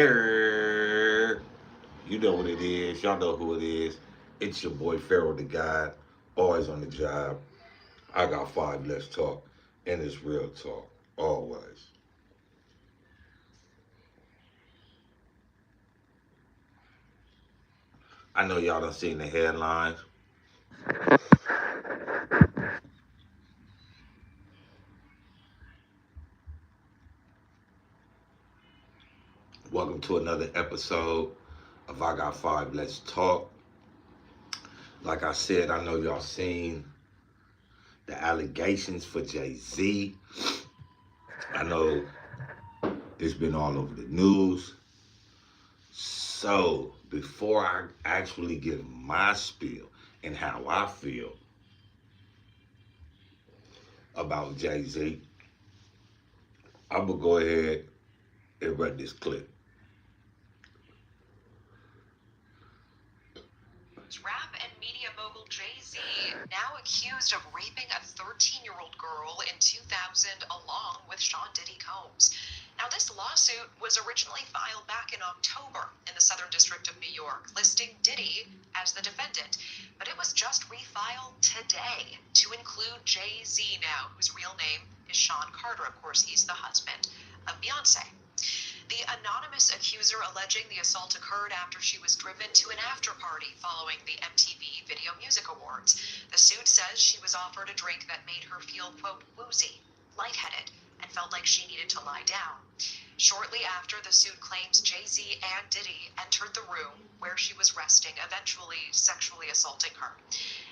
You know what it is. Y'all know who it is. It's your boy Pharaoh the God, always on the job. I got five. Let's talk, and it's real talk, always. I know y'all done seen the headlines. Welcome to another episode of I Got Five. Let's talk. Like I said, I know y'all seen the allegations for Jay Z. I know it's been all over the news. So, before I actually give my spiel and how I feel about Jay Z, I'm going to go ahead and run this clip. Rap and media mogul Jay-Z now accused of raping a 13-year-old girl in 2000 along with Sean Diddy Combs. Now, this lawsuit was originally filed back in October in the Southern District of New York, listing Diddy as the defendant. But it was just refiled today to include Jay-Z now, whose real name is Sean Carter. Of course, he's the husband of Beyonce. The anonymous accuser alleging the assault occurred after she was driven to an after party following the MTV Video Music Awards. The suit says she was offered a drink that made her feel, quote, woozy, lightheaded, and felt like she needed to lie down. Shortly after, the suit claims Jay-Z and Diddy entered the room where she was resting, eventually sexually assaulting her.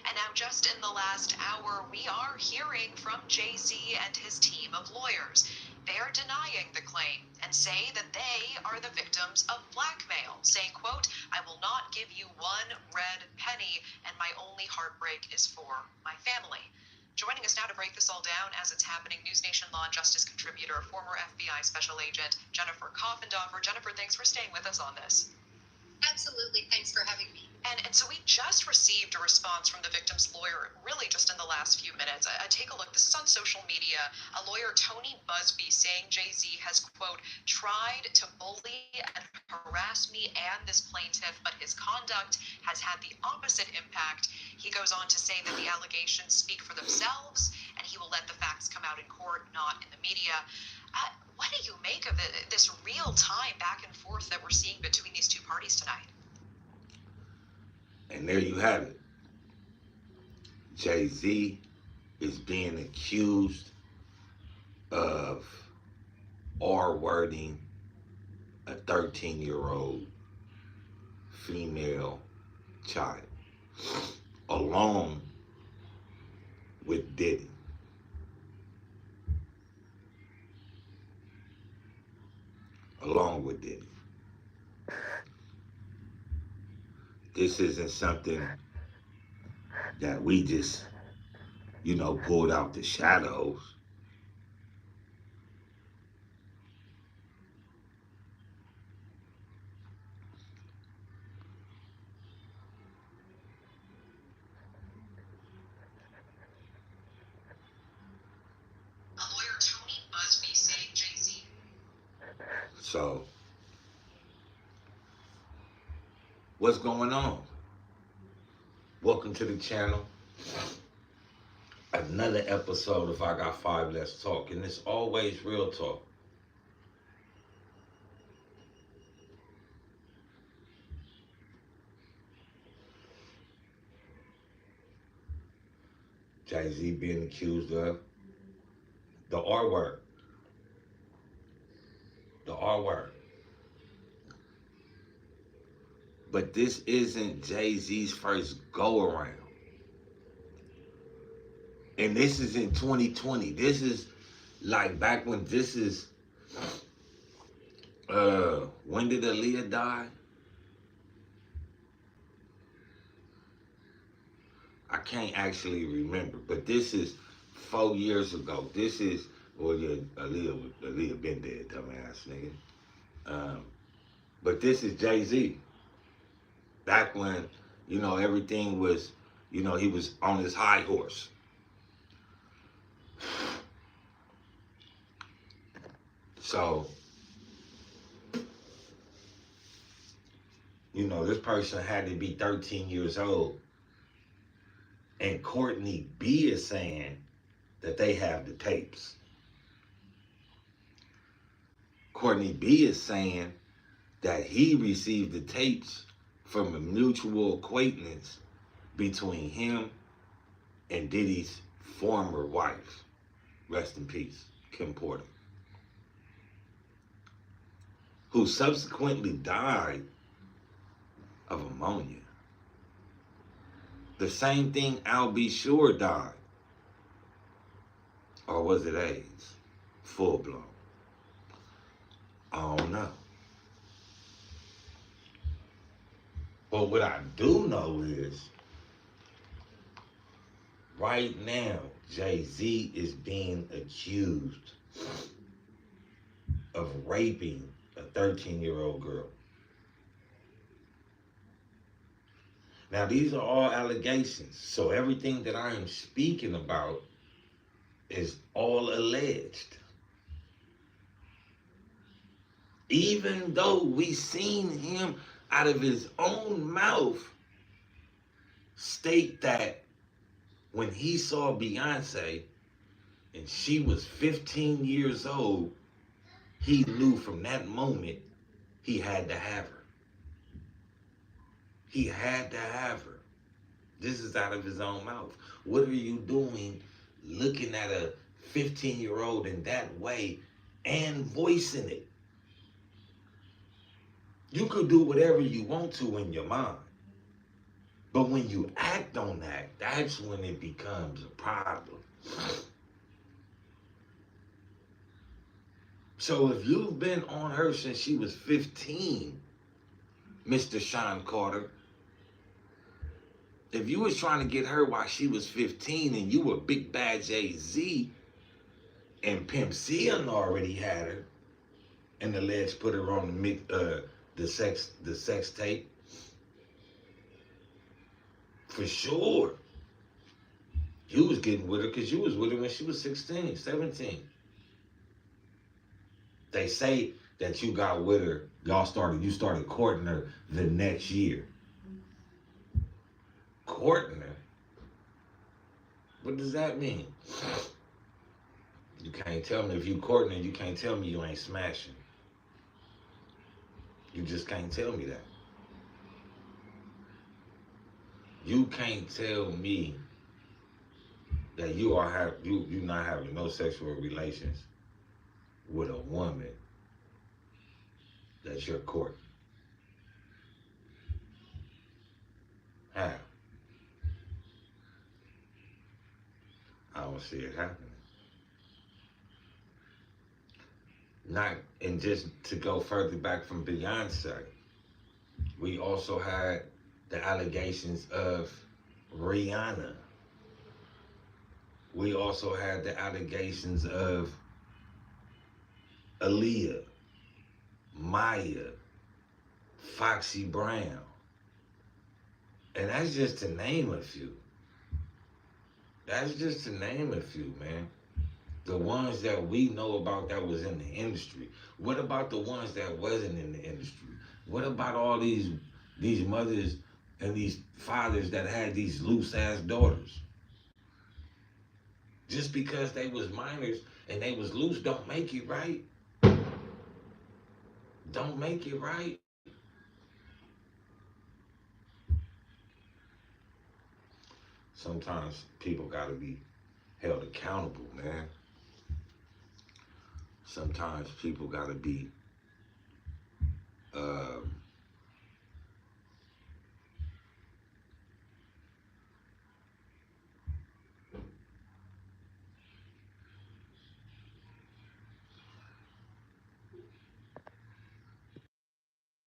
And now, just in the last hour, we are hearing from Jay-Z and his team of lawyers. They're denying the claim and say that they are the victims of blackmail, saying, quote, I will not give you one red penny, and my only heartbreak is for my family. Joining us now to break this all down as it's happening, News Nation Law and Justice contributor, former FBI Special Agent Jennifer Coffendorfer. Jennifer, thanks for staying with us on this. Absolutely. Thanks for having me. And so we just received a response from the victim's lawyer, really just in the last few minutes. I take a look. This is on social media. A lawyer, Tony Busby, saying Jay-Z has, quote, tried to bully and harass me and this plaintiff, but his conduct has had the opposite impact. He goes on to say that the allegations speak for themselves, and he will let the facts come out in court, not in the media. What do you make of this real-time back and forth that we're seeing between these two parties tonight? And there you have it. Jay Z is being accused of R wording a 13-year-old female child along with Diddy. Along with Diddy. This isn't something that we just, pulled out the shadows. A lawyer, Tony Busby, saying Jay-Z. So, what's going on? Welcome to the channel. Another episode of I Got Five. Let's talk. And it's always real talk. Jay-Z being accused of the R word. The R word. But this isn't Jay-Z's first go around. And this is in 2020. This is like back when when did Aaliyah die? I can't actually remember, but this is 4 years ago. This is, well, yeah, Aaliyah been dead, dumbass nigga. Um, but this is Jay-Z. Back when, everything was, he was on his high horse. So, This person had to be 13 years old. And Courtney B is saying that they have the tapes. Courtney B is saying that he received the tapes from a mutual acquaintance between him and Diddy's former wife, rest in peace, Kim Porter, who subsequently died of pneumonia. The same thing Al B. Sure died. Or was it AIDS? Full blown. I don't know. But what I do know is right now, Jay-Z is being accused of raping a 13-year-old girl. Now, these are all allegations. So everything that I am speaking about is all alleged. Even though we seen him out of his own mouth state that when he saw Beyonce and she was 15 years old, he knew from that moment he had to have her. He had to have her. This is out of his own mouth. What are you doing looking at a 15-year-old in that way and voicing it? You could do whatever you want to in your mind. But when you act on that, that's when it becomes a problem. So if you've been on her since she was 15, Mr. Sean Carter, if you was trying to get her while she was 15 and you were Big Bad Jay-Z and Pimp C already had her and the legs put her on the sex tape, for sure, you was getting with her because you was with her when she was 16, 17. They say that you got with her, you started courting her the next year. Courting her? What does that mean? You can't tell me if you courting her, you can't tell me you ain't smashing. You just can't tell me that. You can't tell me that you're not having no sexual relations with a woman that you're courting. How? I don't see it happening. And just to go further back from Beyonce, we also had the allegations of Rihanna. We also had the allegations of Aaliyah, Maya, Foxy Brown. And that's just to name a few. That's just to name a few, man. The ones that we know about that was in the industry. What about the ones that wasn't in the industry? What about all these mothers and these fathers that had these loose ass daughters? Just because they was minors and they was loose don't make it right. Don't make it right. Sometimes people gotta be held accountable, man. Sometimes people gotta be